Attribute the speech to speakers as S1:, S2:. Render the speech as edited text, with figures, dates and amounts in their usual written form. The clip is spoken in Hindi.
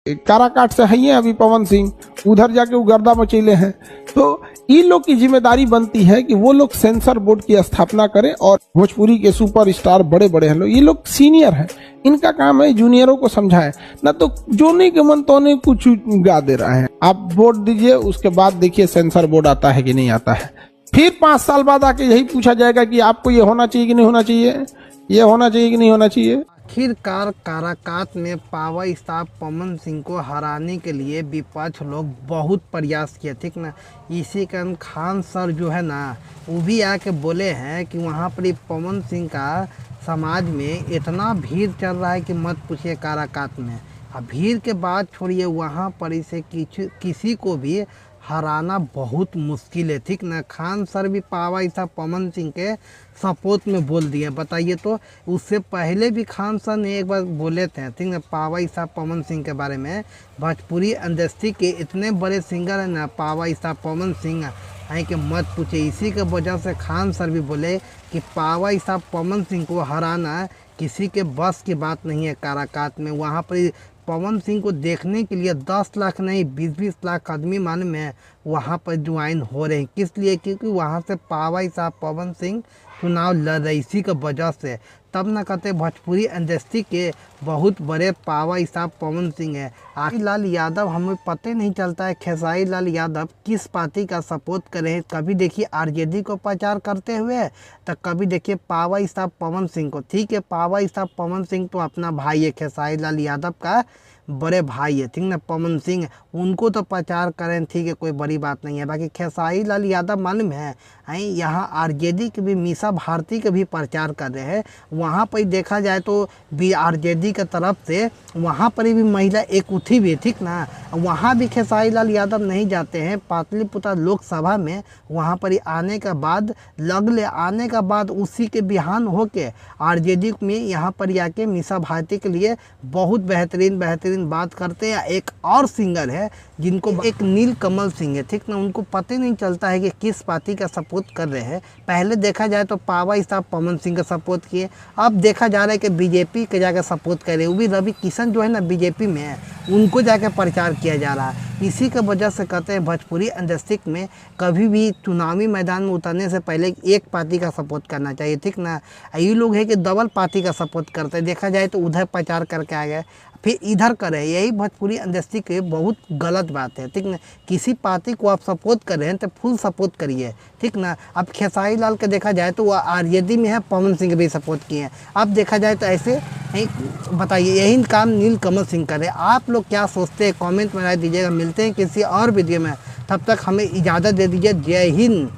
S1: काराकाट से है अभी पवन सिंह, उधर जाके वो गर्दा मचैले हैं। तो इन लोग की जिम्मेदारी बनती है कि वो लोग सेंसर बोर्ड की स्थापना करें और भोजपुरी के सुपरस्टार बड़े बड़े हैं लोग, ये लोग सीनियर हैं, इनका काम है जूनियरों को समझाएं, ना तो जोने के मन तोने कुछ गा दे रहा है। आप वोट दीजिए, उसके बाद देखिए सेंसर बोर्ड आता है कि नहीं आता है। फिर 5 साल बाद आके यही पूछा जाएगा कि आपको ये होना चाहिए कि नहीं होना चाहिए, ये होना चाहिए कि नहीं होना चाहिए।
S2: आखिरकार काराकाट में पावर स्टार पवन सिंह को हराने के लिए विपक्ष लोग बहुत प्रयास किए, ठीक ना। इसी कारण खान सर जो है ना, वो भी आके बोले हैं कि वहाँ पर पवन सिंह का समाज में इतना भीड़ चल रहा है कि मत पूछिए काराकाट में। अब भीड़ के बाद छोड़िए, वहाँ पर इसे किसी को भी हराना बहुत मुश्किल है, ठीक ना। खान सर भी पावर स्टार पवन सिंह के सपोर्ट में बोल दिए। बताइए, तो उससे पहले भी खान सर ने एक बार बोले थे, ठीक ना, पावर स्टार पवन सिंह के बारे में। भोजपुरी इंडस्ट्री के इतने बड़े सिंगर हैं ना पावर स्टार पवन सिंह है कि मत पूछे। इसी के वजह से खान सर भी बोले कि पावर स्टार पवन सिंह को हराना किसी के बस की बात नहीं है। काराकाट में वहाँ पर पवन सिंह को देखने के लिए 10 लाख नहीं 20-20 लाख आदमी मान में वहाँ पर ज्वाइन हो रहे हैं। किस लिए? क्योंकि वहाँ से पावर स्टार पवन सिंह चुनाव लड़ रही, इसी की वजह से। तब न कहते भोजपुरी इंडस्ट्री के बहुत बड़े पावर स्टार पवन सिंह है। आखिर लाल यादव हमें पता नहीं चलता है खेसारी लाल यादव किस पार्टी का सपोर्ट करें। कभी देखिए आरजेडी को प्रचार करते हुए, तो कभी देखिए पावर स्टार पवन सिंह को। ठीक है, पावर स्टार पवन सिंह तो अपना भाई है, खेसारी लाल यादव का बड़े भाई है, ठीक ना। पवन सिंह उनको तो प्रचार करें, ठीक है, कोई बड़ी बात नहीं है। बाकी खेसारी लाल यादव मालूम है यहाँ आरजेडी के भी मीसा भारती के भी प्रचार कर रहे हैं। वहाँ पर देखा जाए तो भी आरजेडी के तरफ से वहाँ पर भी महिला एक उठी भी है, ठीक ना। वहाँ भी खेसारी लाल यादव नहीं जाते हैं। पाटलिपुत्र लोकसभा में वहाँ पर आने के बाद लगले आने के बाद उसी के बिहान होके आरजेडी में यहाँ पर आके मीसा भारती के लिए बहुत बेहतरीन बात करते हैं। एक और सिंगर है जिनको एक नीलकमल सिंह है, ठीक ना। उनको पता ही नहीं चलता है कि किस पार्टी का सपोर्ट कर रहे हैं। पहले देखा जाए तो पावर स्टार पवन सिंह का सपोर्ट किए, अब देखा जा रहा है कि बीजेपी के जाकर सपोर्ट कर रहे हैं। वो भी रवि किशन जो है ना बीजेपी में है, उनको जाकर प्रचार किया जा रहा है। इसी की वजह से कहते हैं भोजपुरी इंडस्ट्री में कभी भी चुनावी मैदान में उतरने से पहले एक पार्टी का सपोर्ट करना चाहिए, ठीक ना। ये लोग है कि डबल पार्टी का सपोर्ट करते हैं। देखा जाए तो उधर प्रचार करके आ गए, फिर इधर करे। यही भोजपुरी इंडस्ट्री के बहुत गलत बात है, ठीक ना। किसी पार्टी को आप सपोर्ट कर रहे हैं तो फुल सपोर्ट करिए, ठीक ना। अब खेसारी लाल का देखा जाए तो वह आरजेडी में है, पवन सिंह भी सपोर्ट किए हैं। अब देखा जाए तो ऐसे बताइए, यही काम नीलकमल सिंह करे। आप लोग क्या सोचते हैं कमेंट में राय दीजिएगा। मिलते हैं किसी और वीडियो में, तब तक हमें इजाज़त दे दीजिए। जय हिंद।